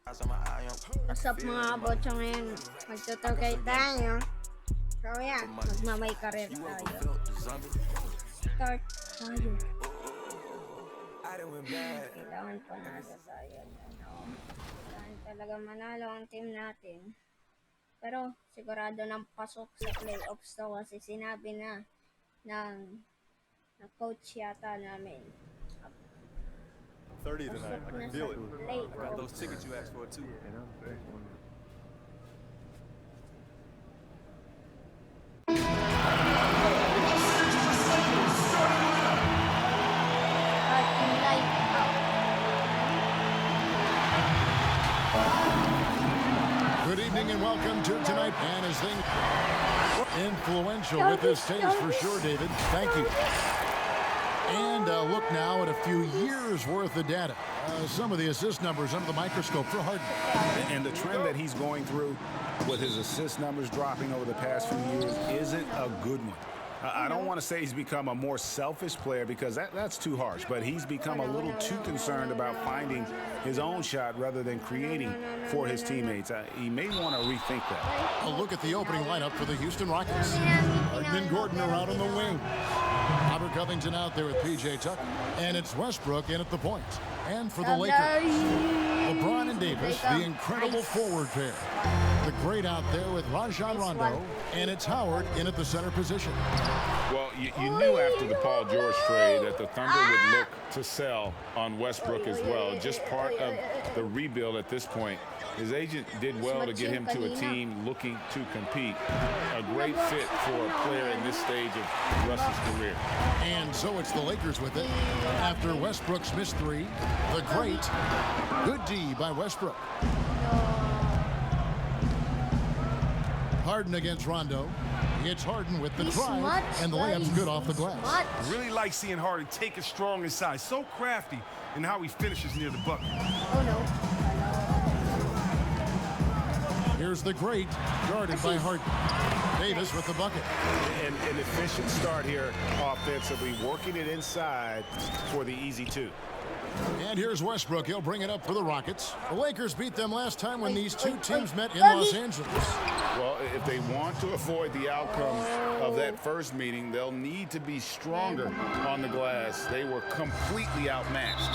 What's up mga botso ngayon? Magtuturkay tayo. So yan, magmamay karir tayo. Start tayo. Kailangan panalo tayo. Kailangan talaga manalo ang team natin. Pero sigurado ng pasok sa playoffs to kasi sinabi na ng coach yata namin. 30 tonight. I can feel it. Late. Got those tickets you asked for too. Good evening and welcome to tonight. And as things influential with this taste for sure, David. Thank you. And look now at a few years worth of data. Some of the assist numbers under the microscope for Harden. And the trend that he's going through with his assist numbers dropping over the past few years isn't a good one. I don't want to say he's become a more selfish player because that's too harsh, but he's become a little too concerned about finding his own shot rather than creating for his teammates. He may want to rethink that. A look at the opening lineup for the Houston Rockets. Harden and Gordon are out on the wing. Robert Covington out there with P.J. Tucker. And it's Westbrook in at the point. And for the Lakers, LeBron and Davis, the incredible forward pair. The great out there with Rajon Rondo. And it's Howard in at the center position. Well, you knew after the Paul George trade that the Thunder would look to sell on Westbrook as well. Just part of the rebuild at this point. His agent did well to get him to a team looking to compete. A great fit for a player in this stage of Russ's career. And so it's the Lakers with it. After Westbrook's missed three, the great, good D by Westbrook. Harden against Rondo. It's Harden with the drive, and the layup's good off the glass. I really like seeing Harden take it strong inside. So crafty in how he finishes near the bucket. Oh no. Here's the great, guarded by Harden. Davis with the bucket. An efficient start here offensively, working it inside for the easy two. And here's Westbrook. He'll bring it up for the Rockets. The Lakers beat them last time when these two teams met in Los Angeles. Well, if they want to avoid the outcome of that first meeting, they'll need to be stronger on the glass. They were completely outmatched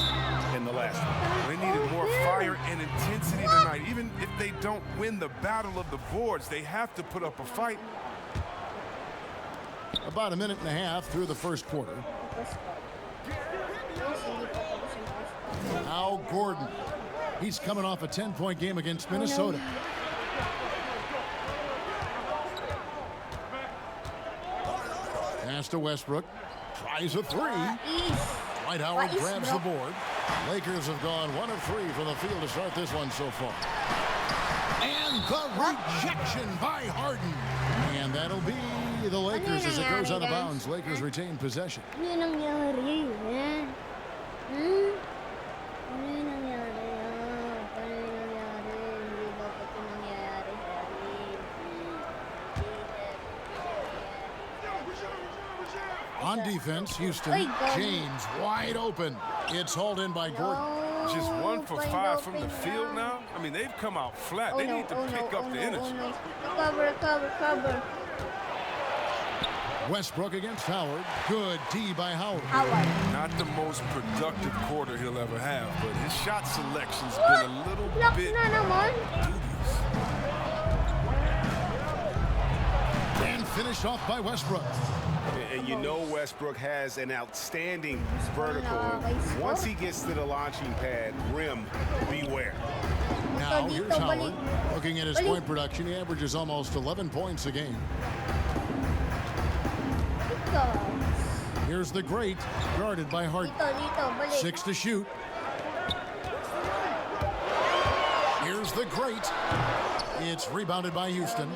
in the last one. They needed more fire and intensity tonight. Even if they don't win the battle of the boards, they have to put up a fight. About a minute and a half through the first quarter. Now Gordon. He's coming off a 10-point game against Minnesota. Pass to Westbrook. Tries a three. Dwight Howard grabs the board. Lakers have gone 1 of 3 from the field to start this one so far. And the rejection by Harden. And that'll be the Lakers as it goes out of bounds. Lakers retain possession. On defense, Houston, James wide open. It's hauled in by Gordon. Just 1 for 5 from the field now. I mean, they've come out flat. They need to pick up the energy. Cover. Westbrook against Howard. Good D by Howard. Not the most productive quarter he'll ever have, but his shot selection's been a little bit dubious. And finished off by Westbrook. And you know Westbrook has an outstanding vertical. Once he gets to the launching pad, rim, beware. Now here's Howard. Looking at his point production, he averages almost 11 points a game. Here's the great, guarded by Harden. 6 to shoot. Here's the great. It's rebounded by Houston.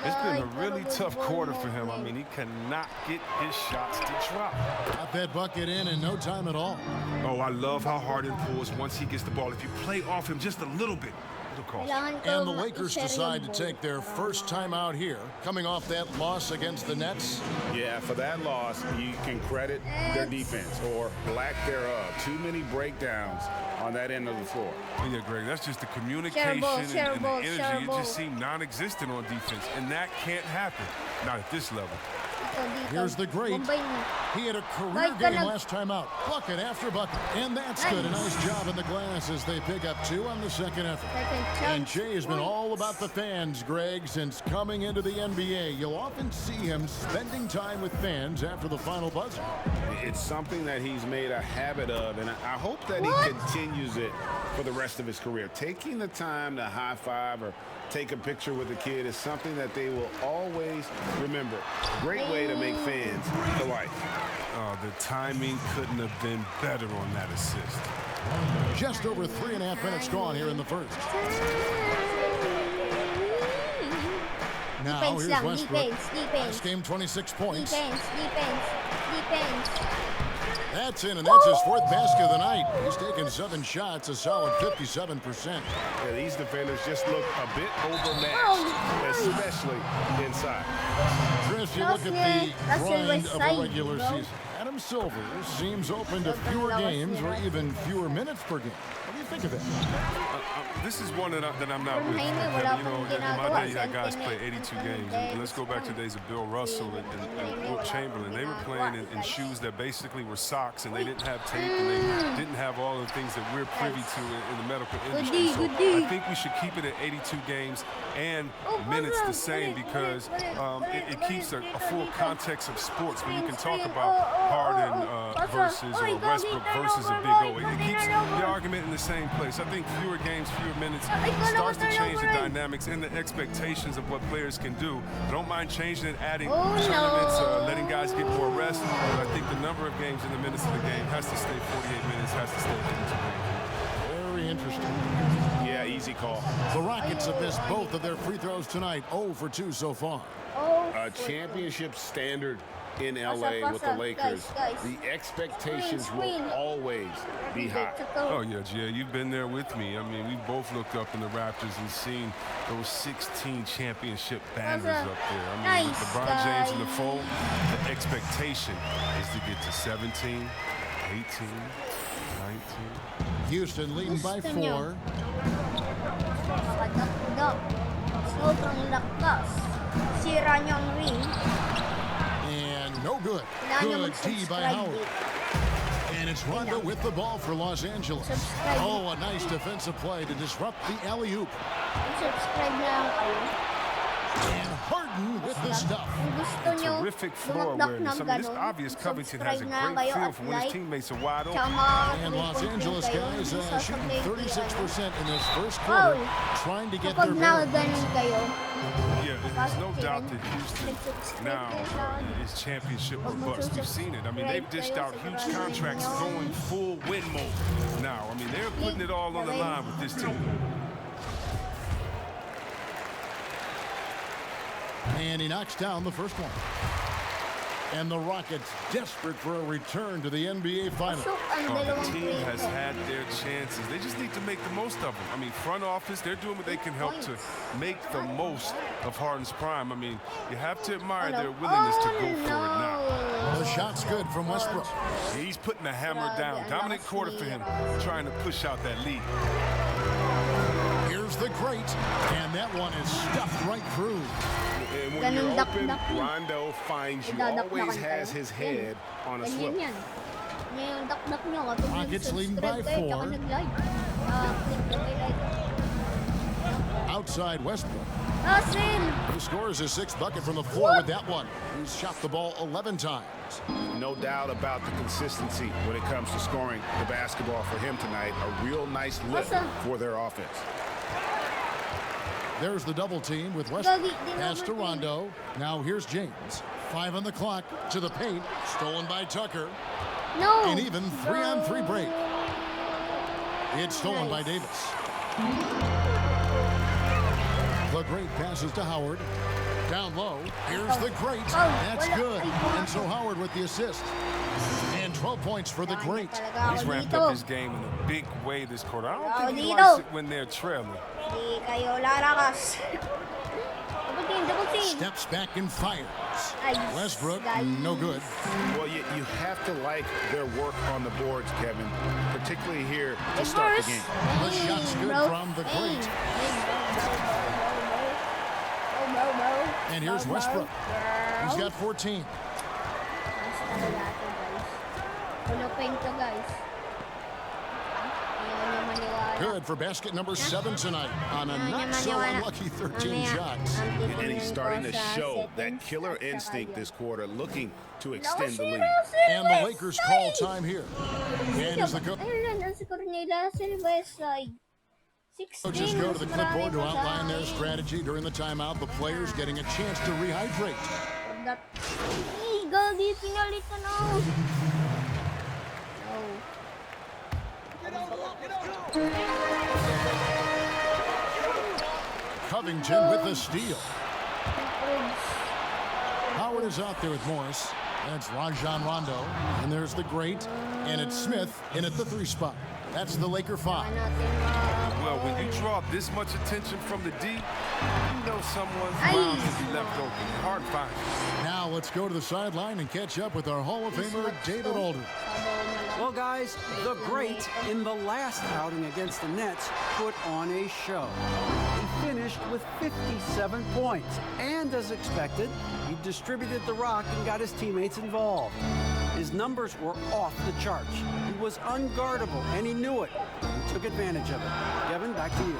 It's been a really tough quarter for him. I mean, he cannot get his shots to drop. Got that bucket in no time at all. Oh, I love how Harden pulls once he gets the ball. If you play off him just a little bit, it'll cost you. And the Lakers decide to take their first time out here, coming off that loss against the Nets. Yeah, for that loss, you can credit their defense or lack thereof. Too many breakdowns on that end of the floor. Yeah, Greg, that's just the communication and the energy. It just seemed non-existent on defense, and that can't happen. Not at this level. Here's the great. He had a career game last time out. Bucket after bucket. And that's good. A nice job in the glass as they pick up 2 on the second effort. And Jay has been all about the fans, Greg, since coming into the NBA. You'll often see him spending time with fans after the final buzzer. It's something that he's made a habit of, and I hope that he continues it for the rest of his career. Taking the time to high-five or take a picture with a kid is something that they will always remember. Great way to make fans for life. Oh, the timing couldn't have been better on that assist. Just over 3.5 minutes gone here in the first. Now here's Westbrook. Last game 26 points. Defense. That's in, and that's his 4th basket of the night. He's taken 7 shots, a solid 57%. Yeah, these defenders just look a bit overmatched, especially inside. Chris, you look at the grind of a regular season. Adam Silver seems open to fewer games or even fewer minutes per game. What do you think of that? This is one that I'm not with. You know, in my day, you had guys play 82 games. And let's go back to the days of Bill Russell and Wilt Chamberlain. They were playing in shoes that basically were socks, and they didn't have tape, and they didn't have all the things that we're privy to in the medical industry. So I think we should keep it at 82 games and minutes the same, because it keeps a full context of sports when you can talk about Harden versus or Westbrook versus a Big O. It keeps the argument in the same place. I think fewer games, fewer minutes starts to change the dynamics and the expectations of what players can do. I don't mind changing and adding tournaments, letting guys get more rest, but I think the number of games and the minutes of the game has to stay 48 minutes, has to stay 52 games. Very interesting. Yeah, easy call. The Rockets have missed both of their free throws tonight, 0 for 2 so far. A championship standard in LA with the Lakers. The expectations will always be high. Oh, yeah, Gia, you've been there with me. I mean, we both looked up in the Raptors and seen those 16 championship banners up there. I mean, with LeBron James in the fold, the expectation is to get to 17, 18, 19. Houston leading by 4. Sobrang lakas. Sira niyo ang ring. And no good. Good D by Howard. And it's Rondo with the ball for Los Angeles. Oh, a nice defensive play to disrupt the alley-oop. Subscribe na lang kayo. And Harden with the stuff. Kung gusto nyo Terrific floor dumakdak awareness. ng I mean, it's ganun, obvious Covington has a subscribe na great kayo feel at for when his like. teammates are wide open. Tsaka And Los Angeles guys shooting 36% in this first Oh, quarter, trying to get their kapag bearings. nakaganon kayo, Yeah, there's no doubt that Houston now is championship or bust. We've seen it. I mean, they've dished out huge contracts going full win mode now. I mean, they're putting it all on the line with this team. And he knocks down the first one. And the Rockets desperate for a return to the NBA Finals. pasok ang The dalawang team player. has had their chances. They just need to make the most of them. I mean, front office, they're doing what they can help to make the most of Harden's prime. I mean, you have to admire their willingness to go for it now. The shot's good from Westbrook. He's putting the hammer down. Dominant quarter for him, trying to push out that lead. Here's the great, and that one is stuffed right through. And when you're open, Rondo finds you, always has his head on a swivel. Yan. Yan yung dakdak nyo kapag Rockets leading by nag-subscribe kayo, 4. tsaka nag-like. Click the like. Outside Westbrook. Asin! He scores his 6th bucket from the floor with that one. He's shot the ball 11 times. No doubt about the consistency when it comes to scoring the basketball for him tonight. A real nice lift for their offense. There's the double team with Westbrook. Pass to Rondo. Now here's James. 5 on the clock to the paint. Stolen by Tucker. No! An even 3-on-3 break. It's stolen by Davis. The great passes to Howard. Down low. Here's the great. That's good. And so Howard with the assist. And 12 points for the great. He's ramped up his game in a big way this quarter. I don't think he Dito. likes it when they're trailing. Hindi kayo lalakas. Kapag yung double team. Steps back and fires. Nice. Westbrook, Guys. no good. Well, you have to like their work on the boards, Kevin, particularly here to start the game. The shot's good from the great. And here's Westbrook. He's got 14. Good for basket number 7 tonight on a not so unlucky 13 shots. And he's starting to show that killer instinct this quarter, looking to extend the lead. And the Lakers call time here. And as the coaches go to the clipboard to outline their strategy during the timeout, the players getting a chance to rehydrate. Covington with the steal. Howard is out there with Morris. That's Rajon Rondo. And there's the great. And it's Smith in at the 3 spot. That's the Laker 5. Well, when you draw this much attention from the D, you know someone's bound to be left open. Hard find. Now let's go to the sideline and catch up with our Hall of Famer, David Aldridge. Well, guys, the great in the last outing against the Nets put on a show. He finished with 57 points, and as expected, he distributed the rock and got his teammates involved. His numbers were off the charts. He was unguardable, and he knew it. He took advantage of it. Kevin, back to you.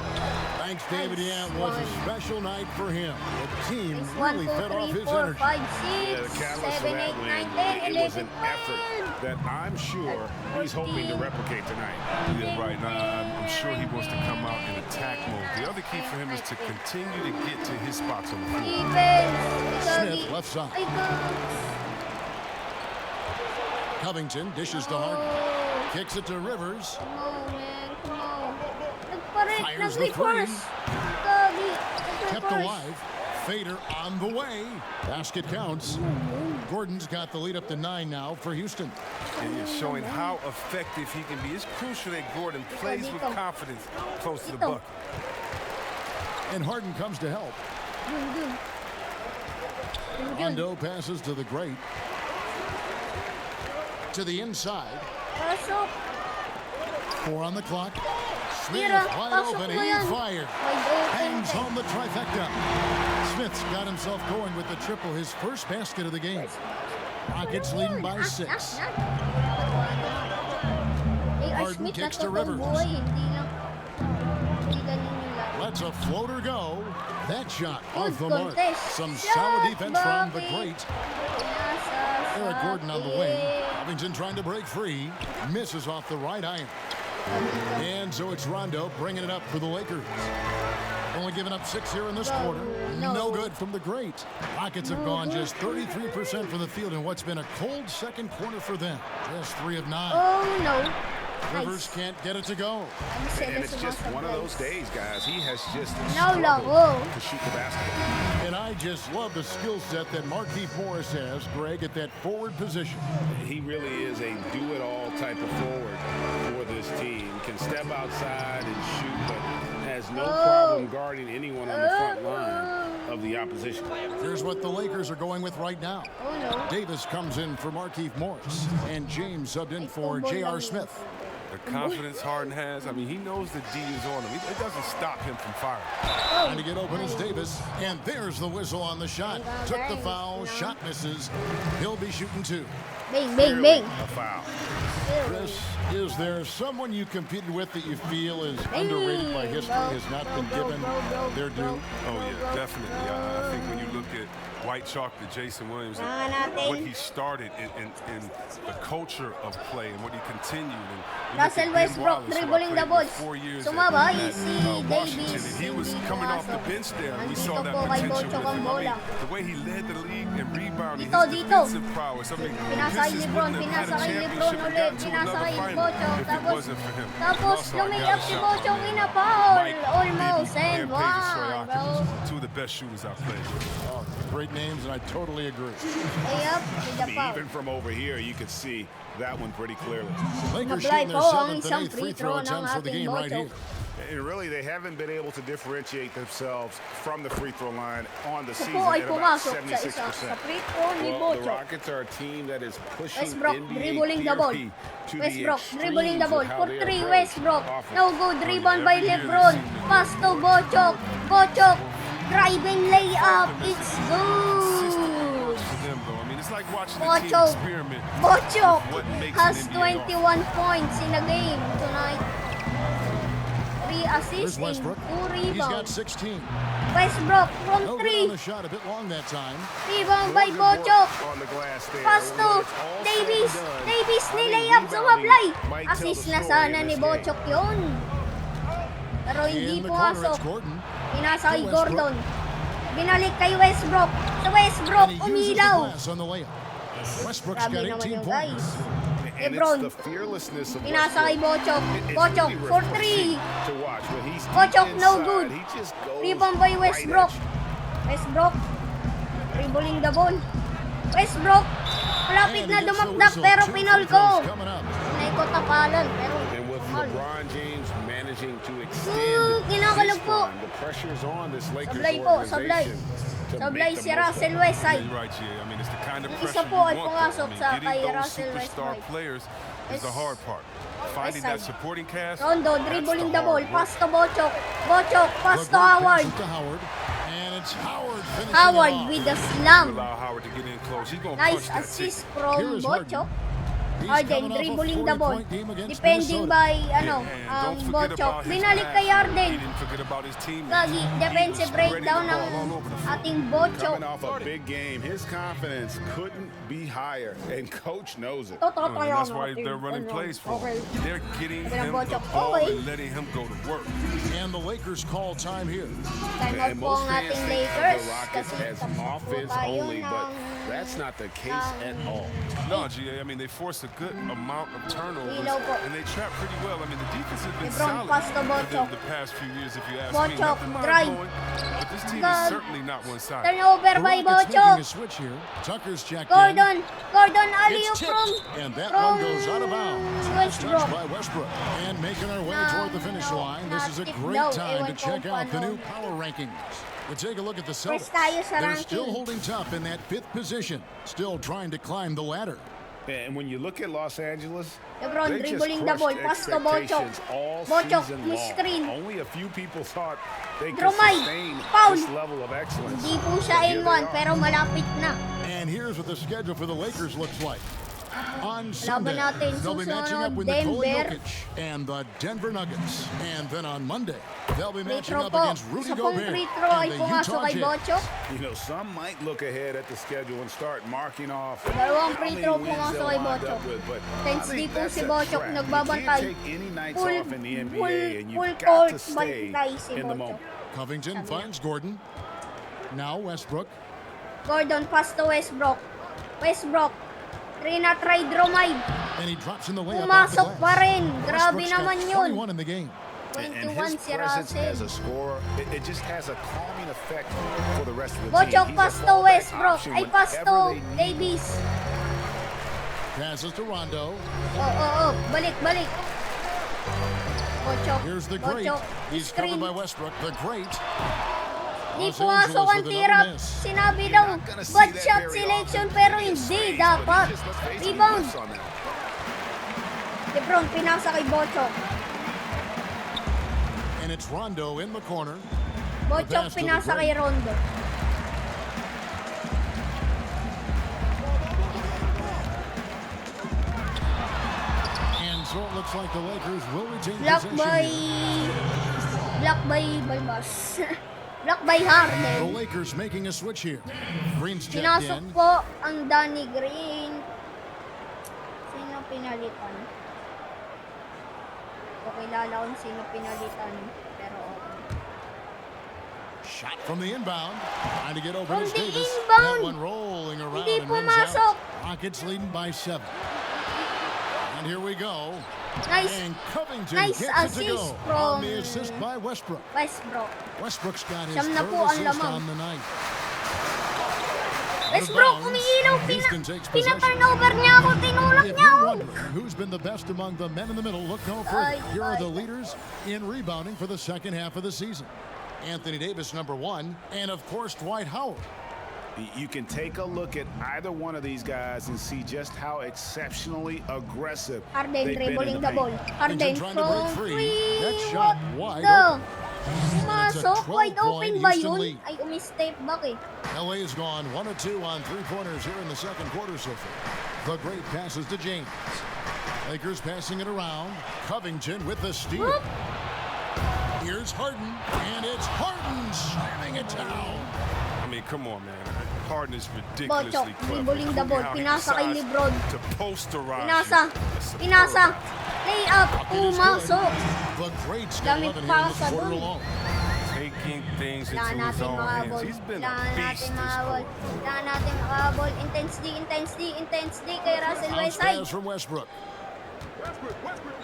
Thanks, David. Yeah, it was a special night for him. The team really fed off his 4, energy. 5, 6, The catalyst for 7, 8, that 9, win, 10, it was 11, an effort that I'm sure he's hoping to replicate tonight. Yeah, right. Now, I'm sure he wants to come out in attack mode. The other key for him is to continue to get to his spots on the floor. Smith left side. Covington dishes to Harden. Kicks it to Rivers. Come on, man. Come on. Fires the three. Kept alive. Fader on the way. Basket counts. Gordon's got the lead up to 9 now for Houston. And he's showing how effective he can be. It's crucial that Gordon plays with confidence close to the bucket. And Harden comes to help. Rondo passes to the great. To the inside. 4 on the clock. Smith wide open. He fires. Hangs home the trifecta. Smith's got himself going with the triple, his first basket of the game. Rockets leading by 6. Harden kicks to Rivers. Lets a floater go. That shot off the mark. Some solid defense from the great. Eric Gordon on the wing. Covington trying to break free. Misses off the right iron. And so it's Rondo bringing it up for the Lakers. Only giving up 6 here in this quarter. No good from the great. Rockets have gone just 33% from the field in what's been a cold second quarter for them. Just 3 of 9. Oh, no. Rivers can't get it to go. And it's just one of those days, guys. He has just No, struggled to shoot the basketball. And I just love the skill set that Markieff Morris has, Greg, at that forward position. He really is a do-it-all type of forward for this team. Can step outside and shoot, but has no problem guarding anyone on the front line of the opposition. Here's what the Lakers are going with right now. Oh, no. Davis comes in for Markieff Morris, and James subbed in for J.R. Smith. The confidence Harden has, I mean, he knows the D is on him. It doesn't stop him from firing. Trying to get open is Davis, and there's the whistle on the shot. Took the foul, shot misses. He'll be shooting 2. Bing, bing, bing. A foul. Chris, is there someone you competed with that you feel is underrated by history, has not been given their due? Oh, yeah, definitely. I think when you look at White Chalk to Jason Williams, and what he started in the culture of play and what he continued. And Russell Westbrook dribbling the balls. 4 years Sumaba, at si Washington, Davis. and he was coming off the bench there. We saw that Dito po kay potential Butchok with ang him. I mean, bola. the way he led the league in rebounding, Dito, his dito. defensive prowess. I mean, Pinasa kay Pistons Lebron, wouldn't have pinasa had kay a Lebron championship and ulit, gotten to pinasa another kay final Butchok, if it wasn't for him. tapos Also, I lumiyap gotta si shout Butchok, out inapaul, Mike almost, Bibby and and Paige one, bro. Stoyakovich, two of the best shooters I've played. Oh, great names, and I totally agree. Yep, with the foul. Even from over here, you could see that one pretty clearly. Lakers Maglay shooting po their ang 7th and isang 8th free free throw throw ng attempts for the ating game right Butchok. here. And really, they haven't been able to differentiate themselves from the free throw line on the Ito season po ay at about pumasok sa isa 76%. sa free throw ni Well, the Butchok. Rockets are a team that is pushing Westbrook NBA dribbling the ball. therapy to the Westbrook dribbling the extremes ball of how for they 3. approach Westbrook. offense. No good. Rebound by Every year they LeBron. seem to- Pass to Butchok. Butchok. Driving layup. It's Consistent good. works for them, though. I mean, it's like watching the team Butchok. experiment. Butchok What makes has an NBA 21 points in a game tonight. 3 assists Here's and Westbrook. 2 He's got rebounds. 16. Westbrook from No good on 3. the shot, a bit long that time. Rebound More by good work Butchok. on the glass there. Pass to When it's all said and Davis. done, Davis I think nilayap sa rebounding mablay. might tell the Assist na story sana in ni this Butchok yun. Pero hindi In the corner, pumasok. it's Gordon. Pinasa kay To Westbrook. Gordon. Binalik kay Westbrook. Sa Westbrook, And he uses the umilaw. glass on the layup. Westbrook's Grabe got naman 18 yung points. guys. And LeBron. it's the fearlessness of Pinasa kay Westbrook. Butchok. It's Butchok really for refreshing 3. to watch. When he's Butchok, deep no inside, good. he just goes Rebound by right Westbrook. at you. Westbrook. Dribbling the ball. Westbrook. Malapit And na he gets the dumakdak whistle. pero 2 pinol free ko. throws coming up. Naikot tapalan pero And with mahal. LeBron James managing to extend kinakalag his po. run, the pressure's on this Lakers Sablay po, sablay. organization to Sablay make si the most Russell of it. Yeah, Westside. you're right, yeah. I mean, it's the kind of Yung pressure isa you po ay want, though. pumasok I mean, sa getting kay those Russell superstar Westbrook. players is the West- hard part. Finding that Westside. supporting cast, Rondo that's dribbling the the ball. hard Pass work. to Butchok. Butchok. Pass to LeBron Howard. passes to Howard. And it's Howard finishing Howard it off. with the slam. Allow Howard to get in close. He's going to Nice punch that assist ticket. from Here is Harden. Butchok. He's Harden coming off a dribbling the ball. 40-point game against Depending Minnesota. by And don't forget Butchok. about his Binalik pass. kay Harden. He didn't forget about his team. Gagi, defensive He was spreading breakdown the ng ball all over the floor. ating Butchok. Coming off a big game, his confidence couldn't be higher, and coach knows it. Totoo And tayo that's why they're running plays for him. They're getting Sabi ng him the Butchok, ball okay. and letting him go to work. And the Lakers call time here. Time out And po most ang fans ating think of Lakers. the Rockets Kasi as tapos po offense tayo only, but ng that's not the case at all. No, GA, I mean, they force a good amount of turnovers, Ilaw po. and they trap pretty well. I mean, the defense has been LeBron solid pass to for Butchok. the past few years, if you ask me. Butchok, Nothing drive. mind-blowing, but this team God. is certainly not one-sided. turnover The by Rockets making Butchok. a switch here. Tucker's checked Gordon. Gordon in. alley-oop It's from tipped. And that from one goes out of bounds. Nice touch Westbrook. by Westbrook. And making our way toward the finish no, line. This is a not great no, time ewan to ko check out the paano. new power rankings. We take a look at the First Celtics. tayo sa They're still ranking. holding tough in that 5th position. Still trying to climb the ladder. And when you look at Los Angeles, LeBron they just dribbling the ball. crushed Pass to Butchok. expectations all Butchok, season miss long. screen. Only a few people thought they could Dromay, sustain foul. this level of excellence. Hindi po siya But here in they 1 are. pero malapit na. And here's what the schedule for the Lakers looks like. On Sunday, natin they'll be matching susunod, up with Nikola Denver. Jokic and the Denver Nuggets. And then on Monday, they'll be Free matching throw up po. against Rudy Isa pong Gobert free throw ay and the pumasok Utah kay Jazz. Butchok. You know, some might look ahead at the schedule and start marking off Dalawang how free many throw wins pumasok they'll kay wind Butchok. up with, but Thanks I think di po that's si a Butchok trap. nagbabantay. You can't take any nights Full- off in the NBA, full- and full you've got court to stay bantay si in the Butchok. moment. Covington Sabi finds Gordon. Now Westbrook. Gordon pass to Westbrook. Westbrook. Try Dromay. And he drops in the layup off the Pumasok glass. pa rin. Grabe Westbrook's got naman yun. 21 in the game. And 21 his si presence as Russell. a scorer, it just has a calming effect for the rest of the Butchok team. He's a pass to fallback Westbrook. option Ay pass whenever to they need Davis. Passes to Rondo. Balik. Butchok. Here's the great. Butchok. He's Screen. covered by Westbrook. The great. Di Los pumasok Angeles ang with tirap. another miss. Sinabi You're daw, not gonna see bad that shot very selection often. pero He hindi sprays, dapat. but he just, let's face it, he Rebound. missed on that. LeBron pinasa kay Butchok. And it's Rondo in the corner. Butchok pass to the pinasa great. kay Rondo. And so it looks like the Lakers will retain Block possession by... here. Block by Balbas. Block by The Harden. Lakers making a switch here. Green's checked Pinasok in. po ang Danny Green. Sino pinalitan? O kilala kung sino pinalitan. Pero okay. Shot from the inbound. Trying to get open From is the Davis. inbound. That one rolling around Hindi and rims pumasok. out. Rockets leading by 7. And here we go. Nice. And Covington Nice gets it to assist go on from- the assist by Westbrook. Westbrook. Westbrook's got his Siyam na third po ang assist lamang. on the night. Out of Westbrook, bounds. umiilaw. Houston takes possession. Pina-turnover niya ako. Tinulak If niya you're ako. wondering who's been the best among the men in the middle, look no further. Here are the leaders in rebounding for the second half of the season. Anthony Davis, #1, and of course, Dwight Howard. You can take a look at either one of these guys and see just how exceptionally aggressive Harden they've been in dribbling the the ball. paint. Harden Trying to break from free. free. That shot What wide the? open. And it's a Masok, wide 12-point open ba Houston yun? lead. Ay, umi-step back eh. LA has gone 1 of 2 on three-pointers here in the second quarter so far. The great passes to James. Lakers passing it around. Covington with the steal. Whoop. Here's Harden, and it's Harden slamming it down. I mean, come on, man. Harden is Butchok, ridiculously clever. dribbling the ball. How he Pinasa kay decides Lebron. to posterize Pinasa. you. That's superb. Pinasa. Layup. It is Pumasok. The greats got Gamit 11 here in pa the sa quarter dun. alone. Taking things Kailangan into his natin own makabol. hands. He's been a Kailangan beast natin this makabol. quarter. Kailangan natin makabol. Intense D, intense D, intense D kay Russell Bounce Westside. pass from Westbrook.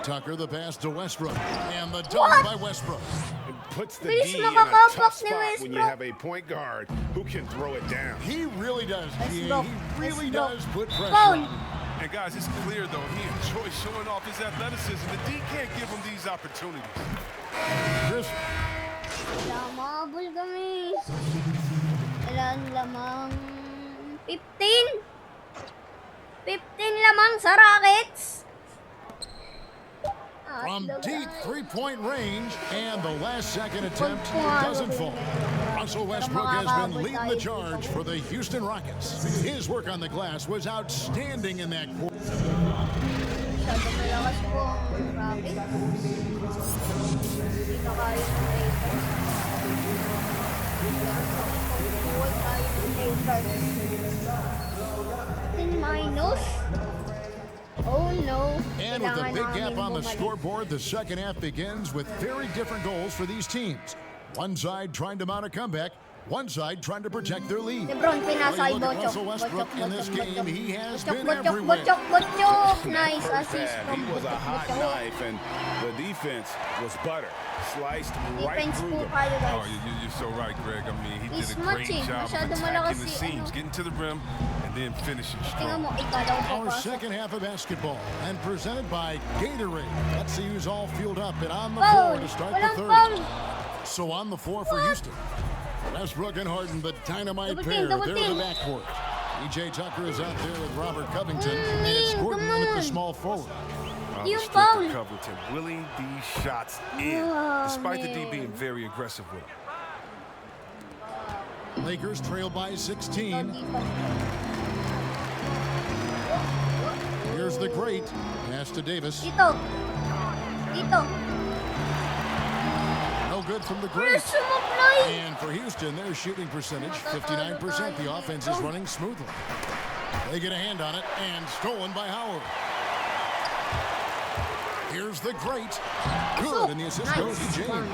Tucker the pass to Westbrook. And the dunk by Westbrook. It puts the Bilis D in a makakapak tough ni spot when you Westbrook. have a point guard who can throw it down. He really does. Westbrook. He really Westbrook. does put pressure Foul. on him. And guys, it's clear though he enjoys showing off his athleticism. The D can't give him these opportunities. Chris, Wala, makabol kami. Ilan lamang? 15? 15 lamang sa Rockets. from deep three-point range, and the last-second attempt doesn't fall. Russell Westbrook has been leading the charge for the Houston Rockets. His work on the glass was outstanding in that quarter. Masyado malakas po ang Rockets. Hindi na kaya ng Lakers. Pagbuhat tayo ng Lakers. 10 minus. Oh no. And with a Kailangan big gap namin on the bumalik. scoreboard, the second half begins with very different goals for these teams. One side trying to mount a comeback, one side trying to protect their lead. Lebron, pinasa ay Look at Butchok. Russell Westbrook in this game. He has been Butchok, everywhere. Butchok. Nice First assist half, from he was a hot Butchok. knife, and the defense was butter. Sliced right Defense through po them. kayo Oh, guys. you're so right, Greg. I mean, he He's did a much great eh. job of Masyado attacking malakas the si, seams, ano. getting to the rim, and then finishing Tingnan strong. mo, ikalaw po Our pasok. second half of basketball and presented by Gatorade. Let's see who's all fueled up and on the Foul. floor to start the Walang third. foul. So on the floor for Houston. Westbrook and Harden, the dynamite Double pair. team, double They're in team. the backcourt. PJ Tucker is out there with Robert Covington, and it's Gordon come in at the on. small forward. Yung Restricted foul. Covington willing these shots in, Oh, despite the D man. being very aggressive with him. Lakers trail by 16. Here's the great pass to Davis. Dito. Dito. No good from the great. Where's sumaplay? And for Houston, their shooting percentage, 59%. The offense is running smoothly. They get a hand on it, and stolen by Howard. Here's the great. Good, and the assist goes to James.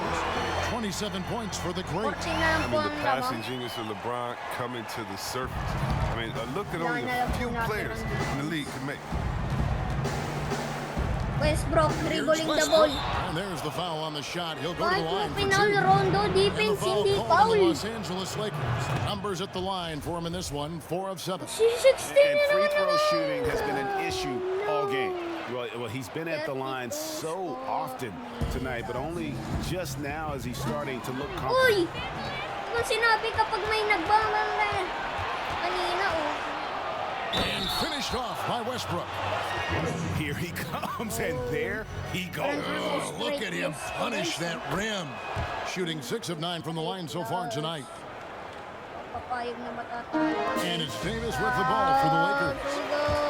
27 points for the great. 14 na lang I po mean, ang the labang. passing genius of LeBron coming to the surface. I mean, look at only Yan na a lang po few natin players ang- in the league can make. Westbrook Here's dribbling the Westbrook. ball. And there's the foul on the shot. He'll go to Kahit the po line for pinal, two. Rondo, And the defense, foul hindi called on the foul. Los Angeles Lakers. Numbers at the line for him in this one, 4 of 7. 16 And na free naman throw naman. shooting has been an issue all game. Well, he's been at the line so often tonight, but only just now is he starting to look comfortable. Uy! Kung sinabi kapag may nagbabang na kanina, oh. And finished off by Westbrook. Here he comes, and there he goes. Oh, look at him punish that rim. Shooting 6 of 9 from the line so far tonight. Papayag na matatalo. And it's Davis with the ball for the Lakers.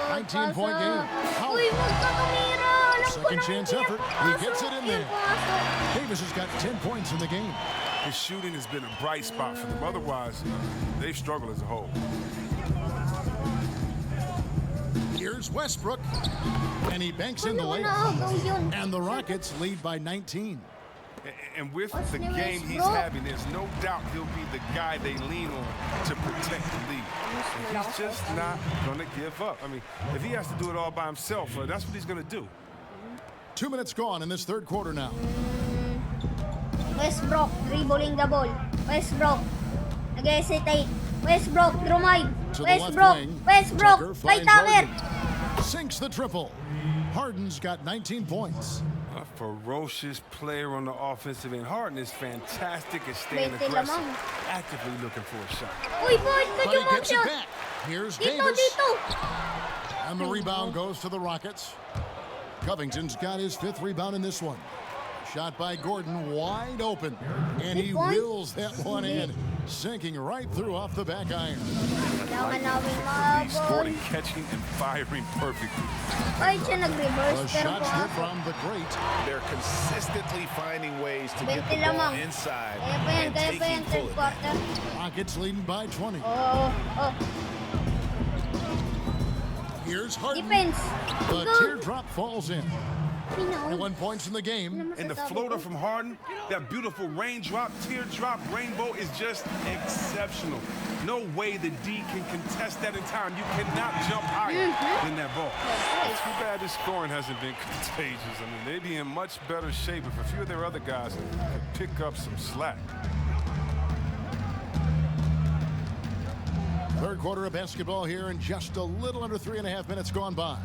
19-point game. Howard. Uy, huwag ka tumira. Alam ko Second na chance hindi effort. napasok. He gets it in there. Hindi pasok. Davis has got 10 points in the game. His shooting has been a bright spot for them. Otherwise, they've struggled as a whole. Here's Westbrook. And he banks in the Ano layup. naagaw yun? And the Rockets lead by 19. And with What's the the game he's Westbrook? having, there's no doubt he'll be the guy they lean on to protect the lead. And he's just not going to give up. I mean, if he has to do it all by himself, that's what he's going to do. 2 minutes gone in this third quarter now. Westbrook dribbling the ball. Westbrook nag-hesitate. Westbrook, drive. To the left Westbrook, wing. Westbrook, Tucker may finds target. Harden. Sinks the triple. Harden's got 19 points. A ferocious player on the offensive end. Harden is fantastic at staying 20 aggressive, lamang. actively looking for a shot. Uy, boy, But good he gets it shot. back. Here's Dito, Davis. dito. And the rebound goes to the Rockets. Covington's got his 5th rebound in this one. Shot by Gordon, wide open. And he Point. wills that one in. Sinking right through off the back iron. Kailangan namin He's mahabol. scoring, catching, and firing perfectly. Ay, siya nag-reverse. A Pero shot kung slip ako, from the great. They're consistently finding ways to get 20 the ball lamang. inside Kaya pa yan, and kaya pa yan, taking third full quarter. Rockets leading by 20. Oh, oh. Here's Harden. Defense. The Go. teardrop falls in. Pinaw. 21 points in the game. And the floater from Harden, that beautiful raindrop, teardrop, rainbow is just exceptional. No way the D can contest that in time. You cannot jump higher than that ball. It's too bad the scoring hasn't been contagious. I mean, they'd be in much better shape if a few of their other guys could pick up some slack. Third quarter of basketball here and just a little under 3.5 minutes gone by.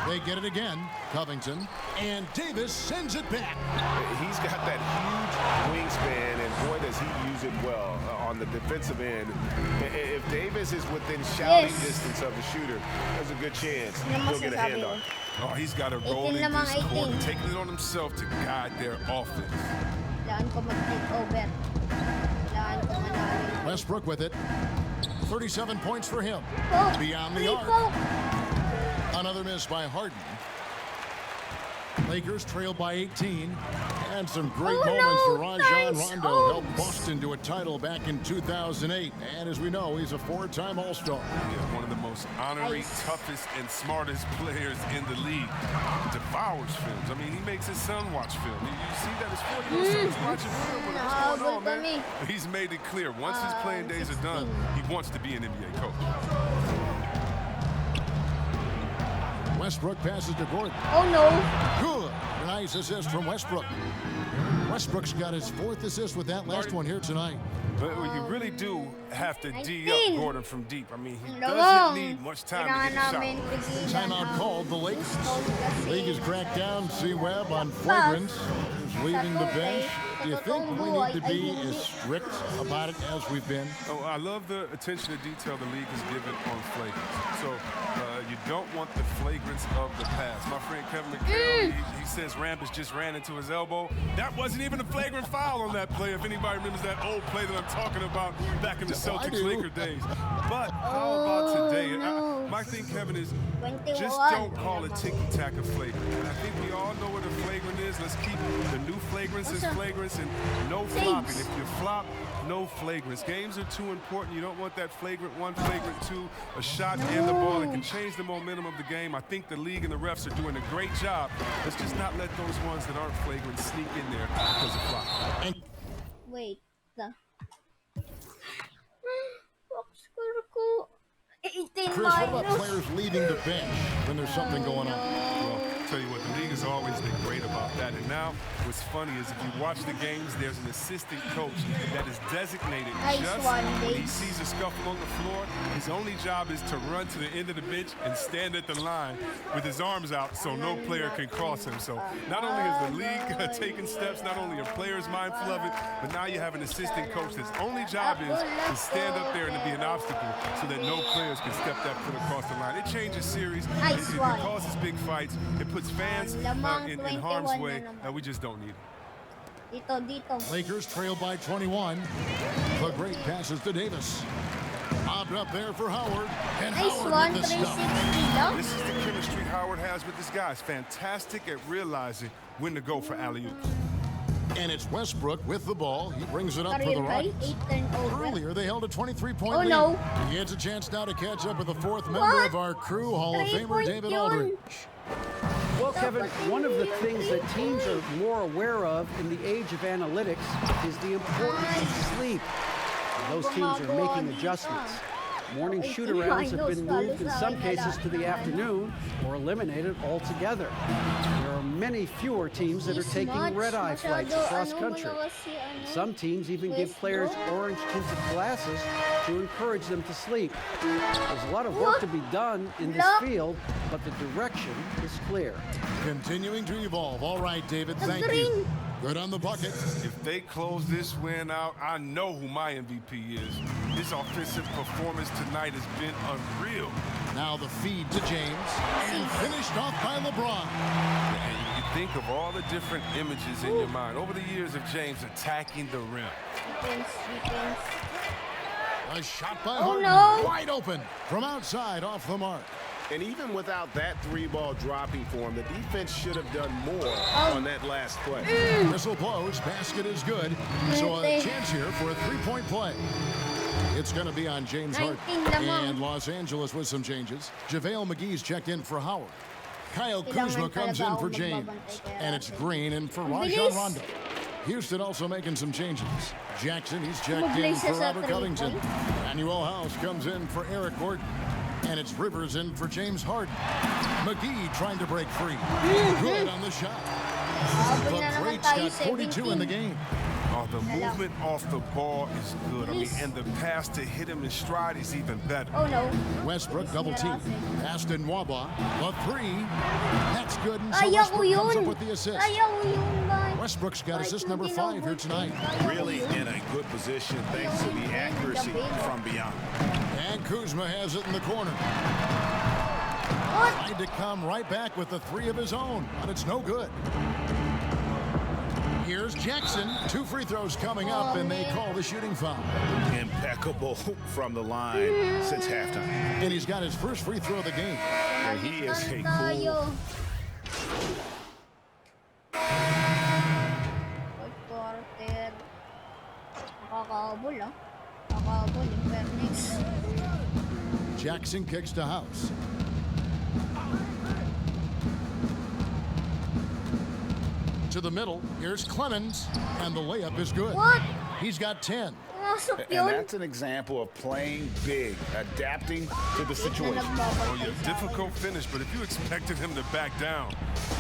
They get it again. Covington. And Davis sends it back. He's got that huge wingspan, and boy, does he use it well on the defensive end. If Davis is within shouting Yes. distance of the shooter, there's a good chance Ano he'll get a masasabi hand mo? on. Oh, he's got a role 18 in lamang, this quarter, 18. taking it on himself to guide their offense. Kailangan ko mag-take over. Kailangan ko manalo. Westbrook with it. 37 points for him. Poke. Beyond the Free arc. poke. Another miss by Harden. Lakers trail by 18. And some great Oh, moments no. for Rajon Nice Rondo. holds. Helped Boston to a title back in 2008. And as we know, he's a 4-time All-Star. Yeah, one of the most honorary, Nice. toughest, and smartest players in the league. Devours films. I mean, he makes his son watch film. You see that his 4-year-old son's watching film. What's going Nahabol on, man? kami. He's made it clear. Once his playing days are done, he wants to be an NBA coach. Westbrook passes to Gordon. Oh, no. Good. Nice assist from Westbrook. Westbrook's got his 4th assist with that last one here tonight. But you really do have to D 19. up Gordon from deep. I mean, he Ang doesn't lawang. need much time to Kailangan get a namin shot. pigilan Timeout ang called. The Lakers. Houston kasi League has cracked down C-Web on flagrants. Who's leaving the bench. Do you think we need to be as strict about it as we've been? Oh, I love the attention to detail the league has given on flagrants. So you don't want the flagrants of the past. My friend Kevin McHale, he says Rampus just ran into his elbow. That wasn't even a flagrant foul on that play. If anybody remembers that old play that I'm talking about back in the I do. Celtics-Laker days. But how about today? no. My thing, Kevin, is 21. just don't call it ticky-tack a flagrant. And I think we all know what a flagrant is. Let's keep the new flagrants as flagrants and no flopping. If you flop, no flagrants. Games are too important. You don't want that flagrant 1, flagrant 2, a shot and the ball. It can change the momentum of the game. I think the league and the refs are doing a great job. Let's just not let those ones that aren't flagrant sneak in there because of flopping. Wait. Box score ko. 18 Chris, what about minus. players leaving the bench when there's something going on? Well, tell you what, the league has always been great about that. And now, what's funny is if you watch the games, there's an assistant coach that is designated Nice just one, when he Diggs. sees a scuffle on the floor. His only job is to run to the end of the bench and stand at the line with his arms out so no player can cross him. So not only has the league taken steps, not only are players mindful of it, but now you have an assistant coach that's only job is to stand up there and to be an obstacle so that no players can step that foot across the line. It changes series. Nice It one. causes big fights. It puts fans Lamang in 21 harm's na way. naman. We just don't need it. Dito. Lakers trail by 21. The great passes to Davis. Bobbed up there for Howard. And Nice Howard one. with the stuff. 360 lang. This is the chemistry Howard has with this guy. He's fantastic at realizing when to go for alley-oops. And it's Westbrook with the ball. He brings it up for the Career high, Rockets. 8 turnover. Earlier, they held a 23-point Oh, lead. no. He has a chance now to catch up with the 4th member What? of our crew, Hall of Famer 3-point David yun. Aldridge. Well, Kevin, one of the things that teams are more aware of in the age of analytics is the importance of sleep. And those teams are making adjustments. Morning shoot-arounds have been moved in some cases to the afternoon or eliminated altogether. There are many fewer teams that are taking red-eye flights across country. Some teams even give players orange-tinted glasses to encourage them to sleep. There's a lot of work to be done in this field, but the direction is clear. Continuing to evolve. All right, David, thank you. Good on the bucket. If they close this win out, I know who my MVP is. His offensive performance tonight has been unreal. Now the feed to James, and finished off by LeBron. And you think of all the different images in your mind over the years of James attacking the rim. Defense. A shot by Oh, Harden, no. wide open from outside, off the mark. And even without that three-ball dropping for him, the defense should have done more on that last play. Whistle blows, basket is good. So a chance here for a three-point play. It's going to be on James Harden. And Los Angeles with some changes. JaVale McGee's checked in for Howard. Kyle Kuzma comes in for James. And it's Green in for Rajon Rondo. Houston also making some changes. Jackson, he's checked in for Robert Covington. Manuel House comes in for Eric Gordon. And it's Rivers in for James Harden. McGee trying to break free. Good on the shot. The Greats got 42 in the game. Oh, the movement off the ball is good. I mean, and the pass to hit him in stride is even better. Oh no. Westbrook double team. Pass to Nwaba. The three. That's good. And so Ayaw ko Westbrook comes up yun. with the assist. Ayaw ko yun, man. Westbrook's got assist number 5 here tonight. Really in a good position thanks to the accuracy from beyond. And Kuzma has it in the corner. Tried to come right back with the 3 of his own, but it's no good. Here's Jackson. 2 free throws coming up, and they call the shooting foul. Impeccable from the line since halftime. And he's got his first free throw of the game. And he is a cool. Quarter. Nakakaabol, ah. Nakakaabol, in fairness. Jackson kicks to House. To the middle. Here's Clemens, and the layup is good. What? He's got 10. Pumasok And yun. that's an example of playing big, adapting to the situation. Oh, yeah, difficult finish, but if you expected him to back down,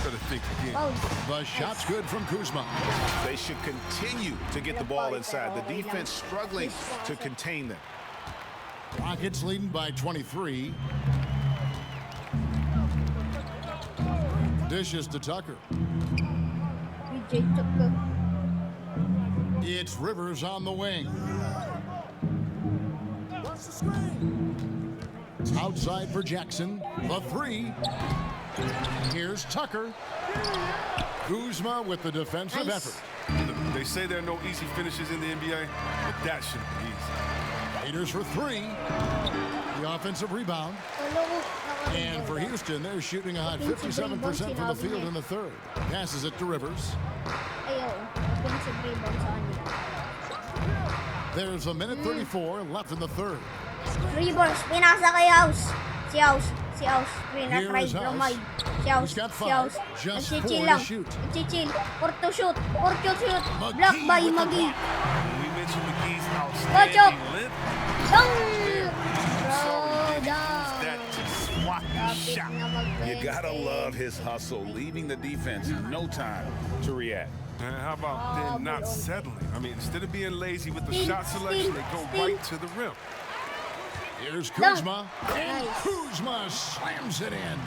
better think again. The shot's good from Kuzma. They should continue to get the ball inside. The defense struggling to contain them. Rockets leading by 23. Dishes to Tucker. PJ Tucker. It's Rivers on the wing. It's outside for Jackson. The 3. Here's Tucker. Kuzma with the defensive effort. They say there are no easy finishes in the NBA, but that shouldn't be easy. Raiders for 3. The offensive rebound. And for Houston, they're shooting a hot 57% from the field in the third. Passes it to Rivers. Ayaw. Defensive rebound sa kanila. There's a minute 34 left in the third. Rivers, pinasa kay House. Si House. Here Pinatry is House. Romay. Si House. He's got Si 5. House. Just Nagchichill 4 lang. to shoot. Nagchichill. Porto shoot. McGee Block by with the McGee. When we mentioned McGee's Butchok. outstanding length, Dang! sorry, Bro, use that to swat the shot. You gotta love his hustle, leaving the defense no time to react. And how about then not settling? I mean, instead of being lazy with the shot selection, they go right to the rim. Here's Kuzma. And Nice. Kuzma slams it in.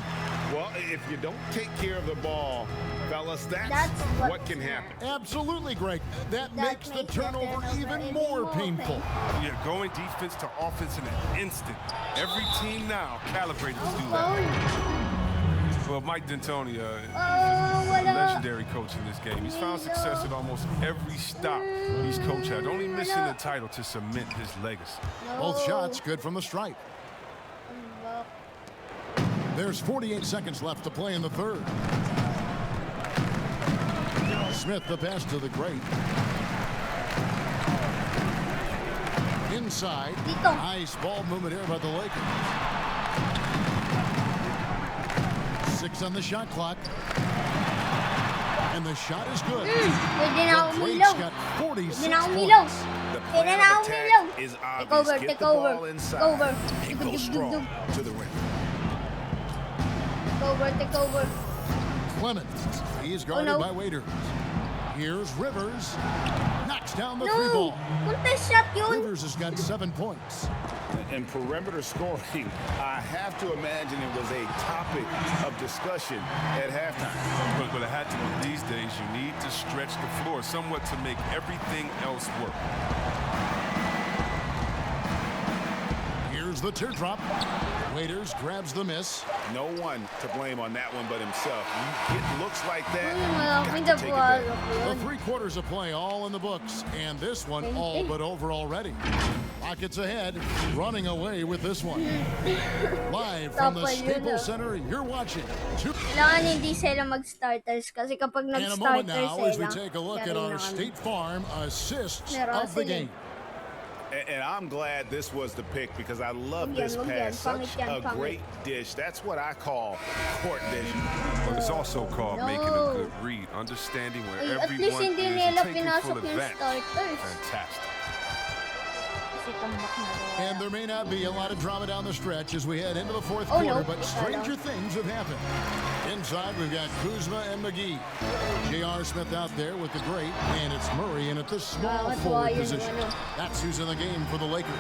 Well, if you don't take care of the ball, fellas, that's That's what can happen. Absolutely, Greg. That makes the turnover even more painful. Yeah, going defense to offense in an instant. Every team now calibrated to do that. Well, Mike D'Antoni, Wala. legendary coach in this game. He's found success at almost every stop he's coached at, only missing the title to cement his legacy. Both shots good from the stripe. There's 48 seconds left to play in the third. Smith the pass to the great. Inside. Dito. Nice ball movement here by the Lakers. 6 on the shot clock. And the shot is good. Pwede na The Greats umilaw. got 46 Pwede na umilaw. points. The Pwede plan na of umilaw. attack is Take obvious. over, Get take the over. ball inside Take over. and go strong to the rim. Take over. Clemens. He's guarded by Waiters. Here's Rivers. Knocks down the three No! ball. Contest shot yun! Rivers has got 7 points. And perimeter scoring, I have to imagine it was a topic of discussion at halftime. But it had to be these days. You need to stretch the floor somewhat to make everything else work. Here's the teardrop. Waiters grabs the miss. No one to blame on that one but himself. You get looks like that, Malaking got to take advantage. napasok The yun. 3 quarters of play all in the books, and this one all but over already. Rockets ahead, running away with this one. Live from the Tapal yun, Staples Center, you're watching. Kailangan hindi sila mag-starters kasi kapag In a moment nag-starters now, as we sila, take a look yari at na our kami. State Farm assists Meron of the sila. game. And I'm glad this was the pick because I love Huwag yan, this huwag yan. pass. Pangit Such yan, a pangit. great dish. That's what I call court vision. But it's also called making a No. good read, understanding where Ay, at everyone least is hindi and nila taking pinasok full yung advantage. starters. Fantastic. Kasi tambak na rin. And there may not be a lot of drama down the stretch as we head into the fourth Oh, quarter, no. but stranger things have happened. Inside, we've got Kuzma and McGee. J.R. Smith out there with the great, and it's Murray in at the small Nakakatuwa forward yun, position. ano. That's who's in the game for the Lakers.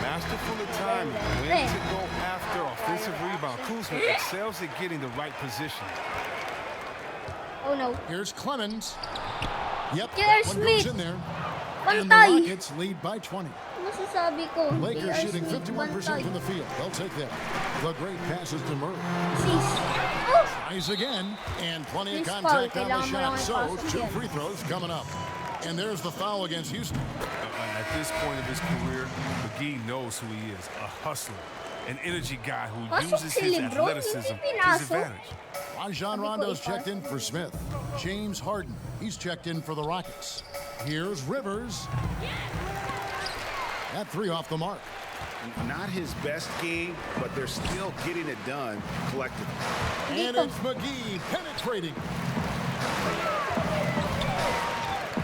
Masterful of timing. When to go after offensive rebound. Kuzma excels at getting the right position. Oh no. Here's Clemens. Yep, J.R. that one goes Smith. in there. And the Bantay. Rockets lead by 20. Masasabi ko. Lakers J.R. shooting Smith, 51% bantay. from the field. They'll take that. The great passes to Murray. Sis. Oh! Tries again, and plenty of Please, contact Paul, on the kailangan mo shot. lang So, ipasok 2 yan. free throws coming up. And there's the foul against Houston. At this point of his career, McGee knows who he is, a hustler, an energy guy who Pasok uses si his Lebron, athleticism hindi to his pinasok. advantage. Rajon Rondo's checked in for Smith. James Harden, he's checked in for the Rockets. Here's Rivers. That 3 off the mark. Not his best game, but they're still getting it done collectively. And it's McGee penetrating.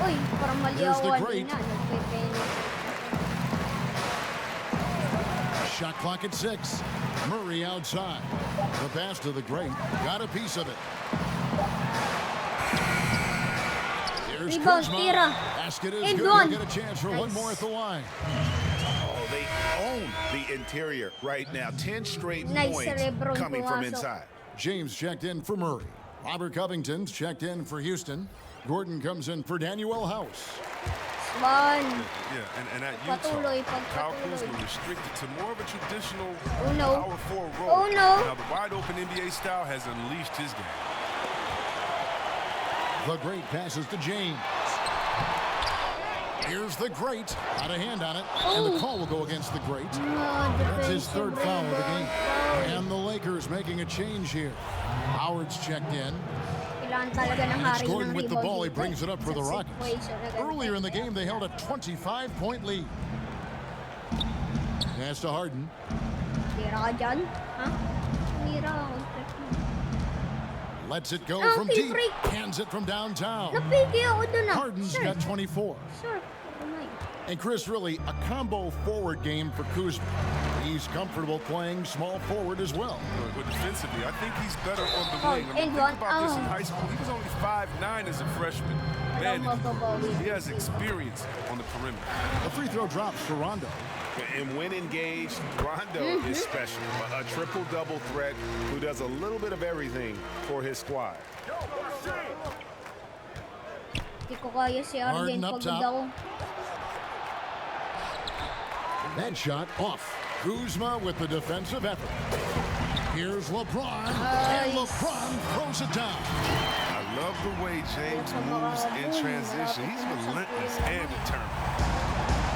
Uy, parang mali There's ako the great. kanina. Nagpe-penny. Shot clock at 6. Murray outside. The pass to the great. Got a piece of it. Here's Rebound, Kuzma. tira. Basket is And good. one. He'll get a chance for one Nice. more at the line. Oh, they own the interior right now. 10 straight Nice, points Lebron coming from pumasok. inside. James checked in for Murray. Robert Covington's checked in for Houston. Gordon comes in for Daniel House. One. Yeah, and at Utah, Patuloy, Kyle pagpatuloy. Kuzma restricted to more of a traditional Oh, no. power forward role. Oh, no. Now the wide open NBA style has unleashed his game. The great passes to James. Here's the great. Got a hand on it. And the call will go against the great. That's his third foul of the game. And the Lakers making a change here. Howard's checked in. Kailangan talaga ng It's hari Gordon ng with the rebound ball. He dito. brings it up for the Sa Rockets. situation na ganito. Earlier in the game, they held a 25-point lead. Pass to Harden. Tira ka dyan? Ha? Tira ako. Lets it go Oh, from free deep. break. Hands it from downtown. Napigi ako dun ah. Harden's Sir. got 24. Sir. Oh my. And Chris, really, a combo forward game for Kuzma. He's comfortable playing small forward as well. But defensively, I think he's better on the Oh, wing. I mean, and think one, about this in high school. He was only 5'9" as a freshman. Man, he has experience on the perimeter. The free throw drops for Rondo. And when engaged, Rondo is special. A triple-double threat who does a little bit of everything for his squad. Hindi ko kaya si Arden Harden up pagod top. ako. That shot off. Kuzma with the defensive effort. Here's LeBron. And LeBron throws it down. I love the way James moves in transition. He's relentless and determined.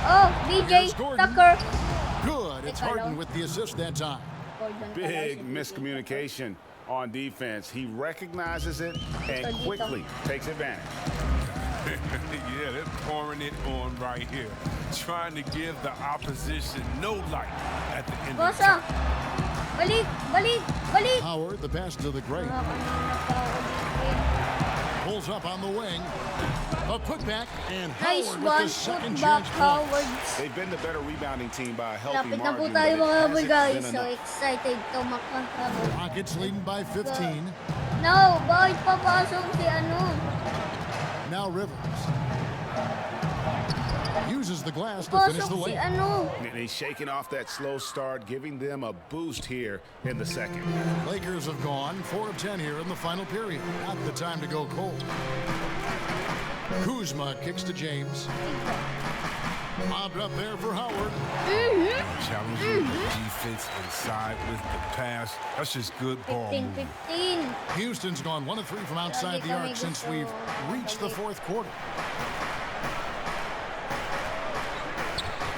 Oh, DJ Here's Gordon. Tucker. Good. It's Hello. Harden with the assist that time. Gordon pala Big si miscommunication on defense. He recognizes it and quickly takes advantage. Yeah, they're pouring it on right here. Trying to give the opposition no light at the end of the Bosa! time. Balik! Balik! Balik! Howard, the pass to the great. Kanina pa ako dito. Pulls up on the wing. A putback, and Nice Howard with one. the second Put back chance Howard. points. They've been the better rebounding team by a healthy Lapit na po margin. tayo but it mga hasn't guys. been So enough. excited to makahabol. Rockets leading by 15. No, bakit papasok si ano? Now Rivers uses the glass to finish the Papasok si lane. ano? And he's shaking off that slow start, giving them a boost here in the second. Lakers have gone 4 of 10 here in the final period. Not the time to go cold. Kuzma kicks to James. Mobbed up there for Howard. Challenging the defense inside with the pass. That's just good ball movement. 15-15. Houston's gone 1 of 3 from outside the arc since we've reached the fourth quarter.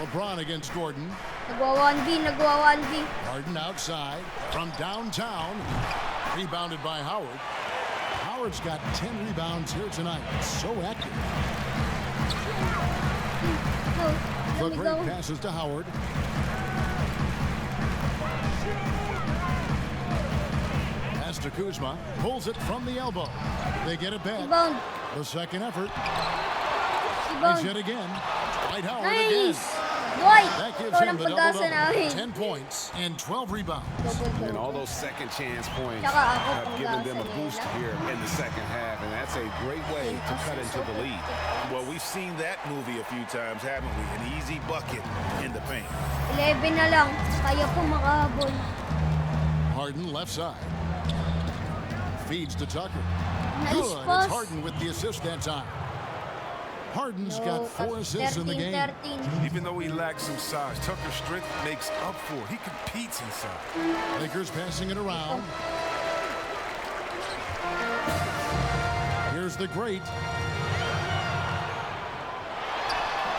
LeBron against Gordon. Nagwa 1v. Harden outside from downtown. Rebounded by Howard. Howard's got 10 rebounds here tonight. So active. Oh, The let me great go. passes to Howard. Pass to Kuzma. Pulls it from the elbow. They get it back. Rebound. The second effort. Nice hit Rebound. again. Dwight Howard again. Nice. Dwight. That gives Ikaw him ng the pag-asa double-double. namin. 10 points and 12 rebounds. And all those second chance points Tsaka ako have given them a pag-asa boost nila. here in the second half, and that's a great way to cut into the lead. Well, we've seen that movie a few times, haven't we? An easy bucket in the paint. 11 na lang. Kaya po makahabol. Harden left side. Feeds to Tucker. Nice Good. pass. It's Harden with the assist that time. Harden's got 4 assists in the game. 13-13. Even though he lacks some size, Tucker's strength makes up for it. He competes inside. Lakers passing it around. Here's the great.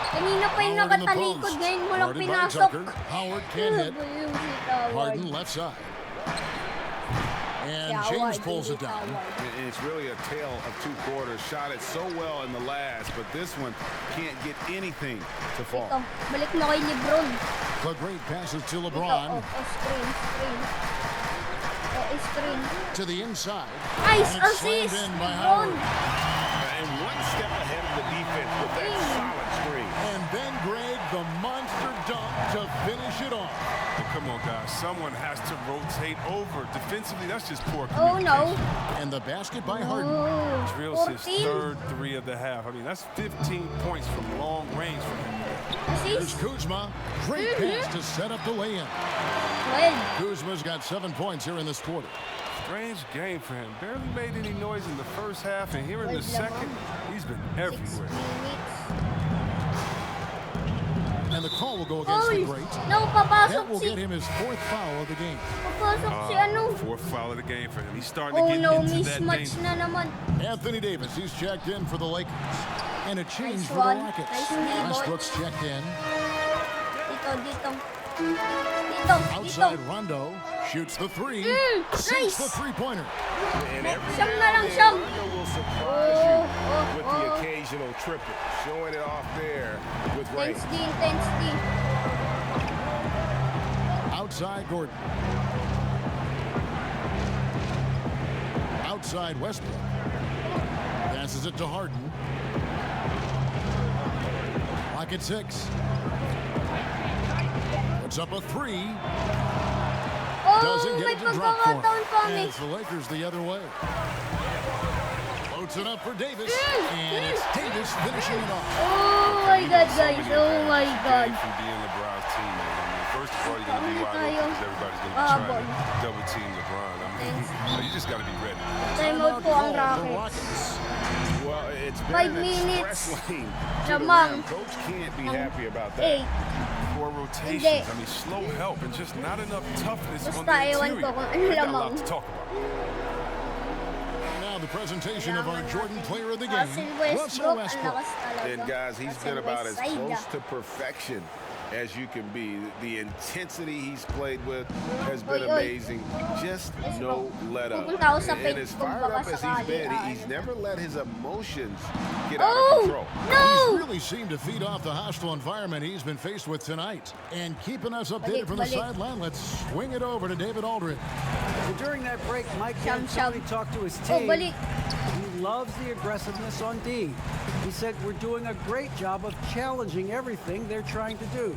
Kanina pa yung Howard in the nakatalikod. post. Ngayon mo lang Guarded by pinasok. Tucker. Howard can't hit. Ano ba yung si Howard? Harden left side. And Si James Howard, pulls hindi it down. Howard. And it's really a tale of two quarters. Shot it so well in the last, but this one can't get anything to fall. Ito, balik mo kay Lebron. The great passes to Ito, LeBron. screen. Screen. To the inside. Nice And it's assist. slammed in by Lebron. Howard. And one step ahead of the defense with that solid screen. And then Greg, the monster dunk to finish it off. Come on, guys. Someone has to rotate over. Defensively, that's just poor Oh communication. no. And the basket by Harden. Oh, Drills his 14. third 3 of the half. I mean, that's 15 points from long range from him. Here's Assist. Kuzma. Great pass to set up the lay-in. 12. Kuzma's got 7 points here in this quarter. Strange game for him. Barely made any noise in the first half, and here in the Wait, Lamar. second, he's been 6 everywhere. minutes. And the call will go against Oy! the great. No, papasok That will si... get him his 4th foul of the game. Papasok si ano. 4th foul of the game for him. He's starting to Oh get no, into that mismatch danger. na naman. Anthony Davis, he's checked in for the Lakers. And a change Nice for the one. Rockets. Nice rebound. Westbrook's checked in. Dito. Outside Rondo shoots the 3. Sinks Nice. the 3-pointer. And every Siyam now na lang, and siyam. then, Rondo will surprise you with the oh. occasional triple. Showing it off there with Ray. Intensity. Outside Gordon. Outside Westbrook. Passes it to Harden. Rocket 6. Puts up a 3. Doesn't Oh, get may it to drop for him. pagkakataon pa And may. it's the Lakers the other way. Floats it up for Davis. And it's Davis finishing it off. Oh my God, guys. Oh my God. From being LeBron's teammate. I mean, first of all, you're going to be wide open tayo. because everybody's going to be Ah, trying to double team LeBron. I mean, you just got to be ready. Timeout po ang Call for Rockets. Well, it's 5 been an minutes. express lane to the Lamang. rim. Coach can't be happy about that. 8. 4 rotations. Hindi. I mean, slow help and just not enough toughness on Basta the ewan interior. ko kung ano They got a lamang. lot to talk about. Now the presentation of our Jordan player of the game, Russell Russell Westbrook, ang Westbrook. lakas talaga. And guys, he's Russell been about as Westside. close to perfection as you can be. The intensity he's played with has been Oy, oy. amazing. Just no let up. Pupunta ako sa And paint as kung fired baka up as he's sakali, been, he's ano. never let his emotions get out of Oh, control. He's no! really seemed to feed off the hostile environment he's been faced with tonight. And keeping us updated from the Balik. sideline, let's swing it over to David Aldridge. Well, during that break, Mike Sham, D'Antoni sham. talked to his Oh, team. balik. He loves the aggressiveness on D. He said, we're doing a great job of challenging everything they're trying to do.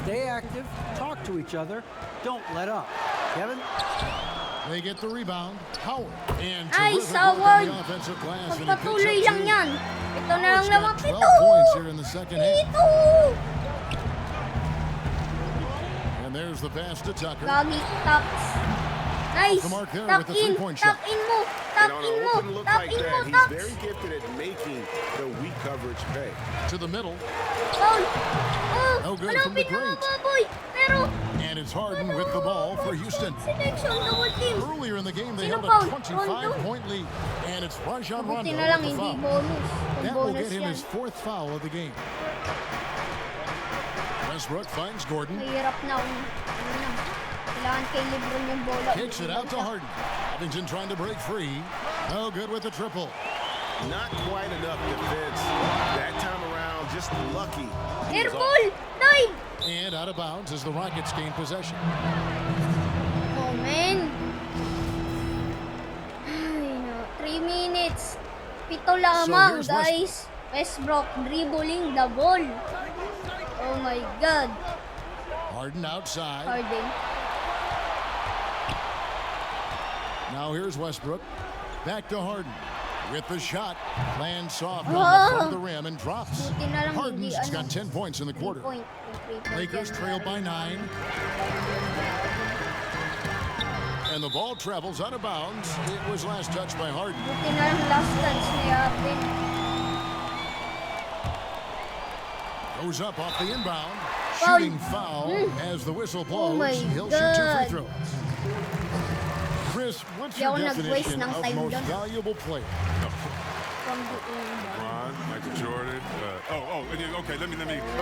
Stay active, talk to each other, don't let up. Kevin? They get the rebound. Howard. And Nice, terrific work on Howard. the offensive glass. And he Pagpatuloy picks up lang 2. yan. Ito na lang Howard's naman. got 12 points here in the second half. Pito! And there's the pass to Tucker. Gagi, taps. Nice. The mark there Tap with the in. three-point Tap shot. in mo. And Tap on in an mo. open look Tap like in mo, that, he's taps. very gifted at making the weak coverage pay. To the middle. Foul. No Oh, good from the malapit na great. mga baboy. Pero, And it's Harden with the ball for Houston. selection, double team. Earlier in the game, they Sino held a foul? 25-point lead. And it's Rajon Rondo Buti with na lang, the hindi foul. bonus. Kung That will bonus get him yan, his 4th foul of the game. Westbrook finds Gordon. mahirap na kung ano na. Kailangan kay Lebron yung bola. Kicks it out to Harden. Covington trying to break free. No good with the triple. Not quite enough defense. That time around, just lucky. He was Airball! Dive! And out of bounds as the Rockets gain possession. Oh, man. Ay, no. 3 minutes. Pito lamang, here's guys. Westbrook dribbling the ball. Oh my God. Harden outside. Harden. Now here's Westbrook. Back to Harden. With the shot. Lands soft on the Oh. front of the rim and drops. Buti na lang Harden's hindi, got 10 points in the quarter. 3 point. Lakers trail by 9. And the ball travels out of bounds. It was last touched by Harden. Buti na lang last touch ni Abin. Goes up off the inbound. Foul. Shooting foul as the whistle blows. Oh my He'll shoot 2 free God. throws. Chris, what's Di your ako nag-waste definition ng of time most doon. valuable player? From the inbound. Ron, Michael Jordan. Okay, let me.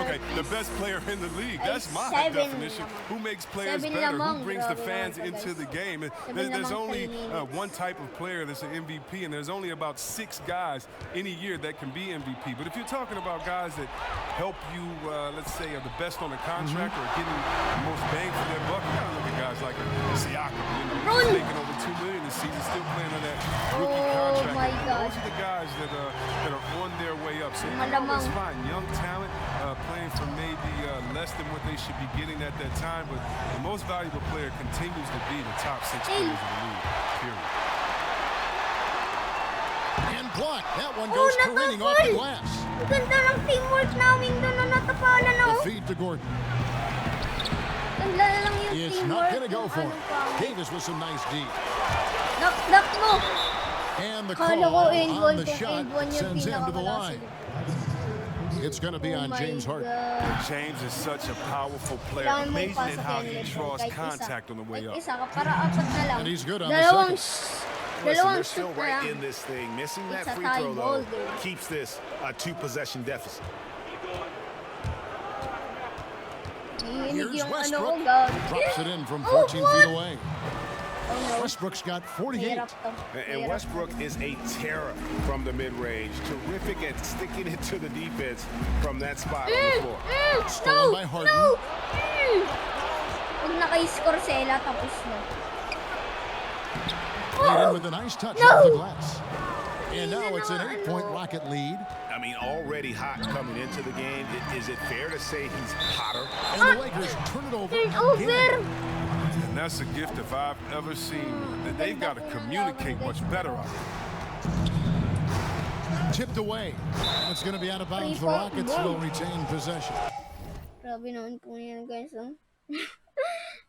Okay, the best player in the league. That's my 7 definition. lamang. Who makes players 7 better? lamang, Who brings the grabe fans naman to, into guys. the game? And 7 there's lamang only 3 minutes. one type of player that's an MVP, and there's only about 6 guys any year that can be MVP. But if you're talking about guys that help you, let's say, are the best on the contract or getting the most bang for their buck, you gotta look at guys like Siakam. Run! He's making over $2 million this season, still playing on that rookie Oh contract. my God. Those are the guys that are on their way up. So you can Malamang. always find young talent playing for maybe less than what they should be getting at that time. But the most valuable player continues to be the top 6 players in the league. Period. And blocked. That one Oh, goes careening off the natapal! glass. Ang ganda ng teamwork namin doon na natapalan The ako. feed to Gordon. Ganda na lang yung It's teamwork. not going to go Yung for ano it. pa. Davis with some nice D. Knock mo. And the Kala call ko end on one the kung shot end one yung sends him to the pinakamalasa. line. It's going to be Oh on my James Harden. God. James is such a powerful player. Kailangan mo Amazing at ipasok how yan, he Lebron. draws Kahit isa. contact on the way Kahit up. isa ka, para apat na lang. And he's good on the Dalawang second. Listen, dalawang they're still shoot na right lang. in this thing. Missing that It's a free tie throw, ball, though, dude. keeps this a 2-possession deficit. Naiinig Here's yung ano ko, Westbrook. God. Drops it in from Oh, 14 what? feet away. Oh no. Westbrook's got 48. Mahirap to. And Mahirap. Westbrook is a terror from the mid-range. Terrific at sticking it to the defense from that spot on the floor. Stolen by Harden. No! Pag naka-score sila, tapos na. Played in with a nice touch No! off the glass. And now it's an 8-point Rocket lead. I mean, already hot coming into the game. Is it fair to say he's hotter? And the Lakers turn it over Turn again. over! And that's a gift if I've ever seen. That they've got to communicate much better out there. Tipped away. And it's going to be out of bounds. The Rockets will retain possession. Grabe naman po yan, guys. Oh.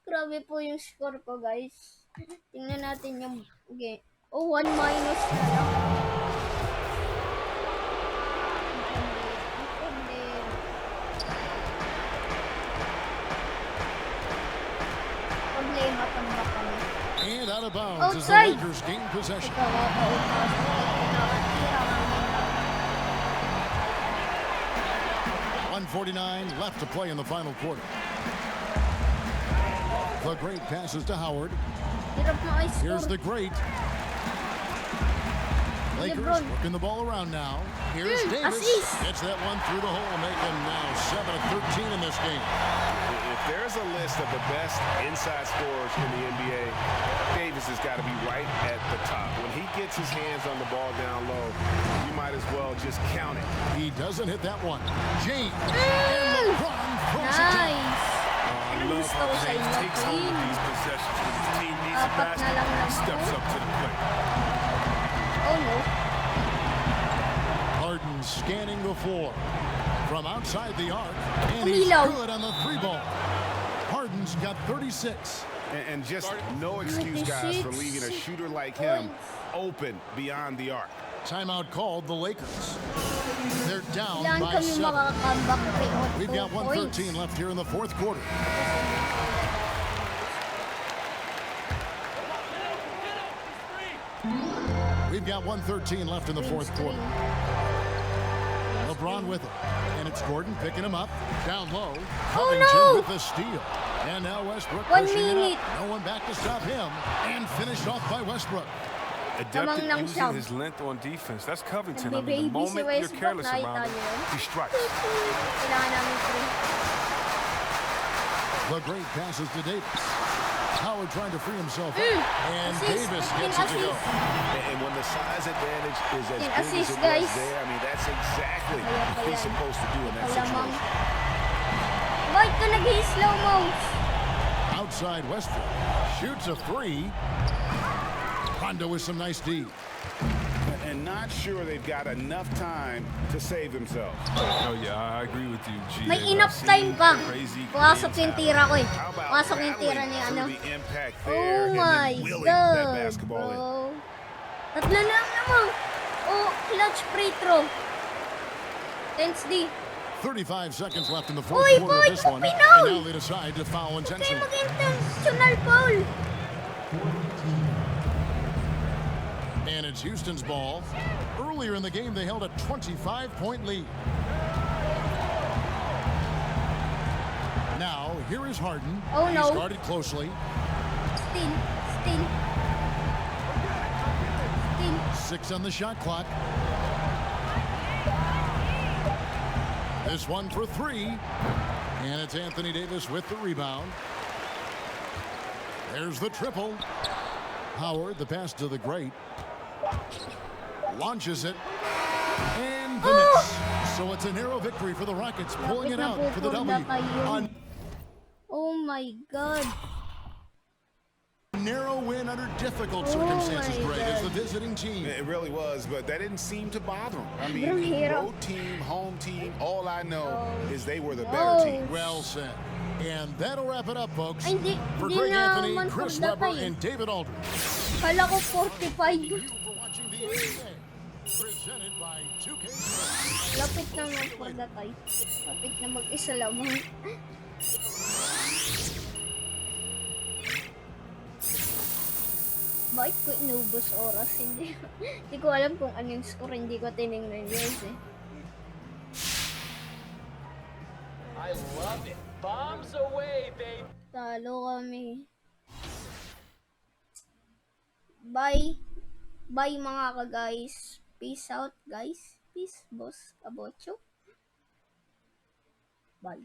Grabe po yung score ko, guys. Tingnan natin yung game. Oh, 1 minus na lang. Problema, tambak kami. And out of bounds as the Outside. Lakers gain possession. Ikaw, nakatira kami. 1:49 left to play in the final quarter. The great passes to Howard. Hirap na ay Here's score. the great. Lakers LeBron. working the ball around now. Here's Davis. assist. Gets that one through the hole, making now 7 of 13 in this game. If there's a list of the best inside scorers in the NBA, Davis has got to be right at the top. When he gets his hands on the ball down low, you might as well just count it. He doesn't hit that one. James. And LeBron throws it down. Nice. love gusto how ko sa James inyo, takes hold of Queen. these possessions. When his team needs a Apat na lang basket, he naman, steps oh. up to the plate. Oh no. Harden scanning the floor from outside the arc, and he's Umilaw. good on the three ball. Harden's got 36. And just no excuse, guys, for leaving a shooter like him open beyond the arc. Timeout called the Lakers. They're down Kailangan by kami 7. makaka-comeback with We've got 2 points. 1:13 left here in the fourth quarter. We've got 1:13 left in the fourth quarter. LeBron with it. And it's Gordon picking him up. Down low. Covington no! with the steal. And now Westbrook 1 pushing it minute. up. No one back to stop him. And finished off by Westbrook. Adept Lamang at ng using siyam. his length on defense. That's Covington. I mean, the Nagbe-baby si moment you're Westbrook, careless nakita around him, niyo yun? he strikes. Kailangan namin 3. The great passes to Davis. Howard trying to free himself up. And Assist. Davis gets it to go. And when the size advantage is as big as assist, it was guys. there, I mean, that's exactly what he's supposed to do in that Lamang. situation. Bakit ka nag-slow mo? Outside Westbrook. Shoots a three. Rondo with some nice D. And not sure they've got enough time to save themselves. Oh, yeah, I agree with you, G. May But enough I've time seen pa. crazy Pasok games yung tira ko eh. How about Pasok yung tira rallying ni through ano. the impact there Oh and my then willing that God, basketball in? bro. Tatlo lang naman. Oh, clutch free throw. Thanks, D. 35 seconds left in the fourth Uy, quarter boy, of this one. And Pinoy! now they decide to foul Kaya intentionally. mag-intentional foul. And it's Houston's ball. Earlier in the game, they held a 25-point lead. Now, here is Harden. Oh, He's no. guarded closely. Still. 6 on the shot clock. This one for 3. And it's Anthony Davis with the rebound. There's the triple. Howard, the pass to the great. Launches it. And the miss. So it's a narrow victory for the Rockets, pulling it out for the W. A Oh my God. narrow win under difficult Oh circumstances, my Greg, as the God. visiting team. It really was, but that didn't seem to bother them. I Sobrang mean, hirap. road team, home team, all I know is they were the No. better team. Well said. And that'll wrap it up, folks. Ay, hindi. For Hindi Greg Anthony, naman Chris for Webber, datay. and David Aldridge. Kala ko 45. Thank you for watching the NBA. Presented by 2K. Lapit na for datay. Lapit na mag-isa lamang. Bakit ko inubos oras? Hindi ko alam kung anong score. Hindi ko tinignan guys eh. I love it. Bombs away, baby. Talo kami. Bye. Bye mga ka-guys. Peace out guys. Peace, Boss Ka-Butchok. Bye.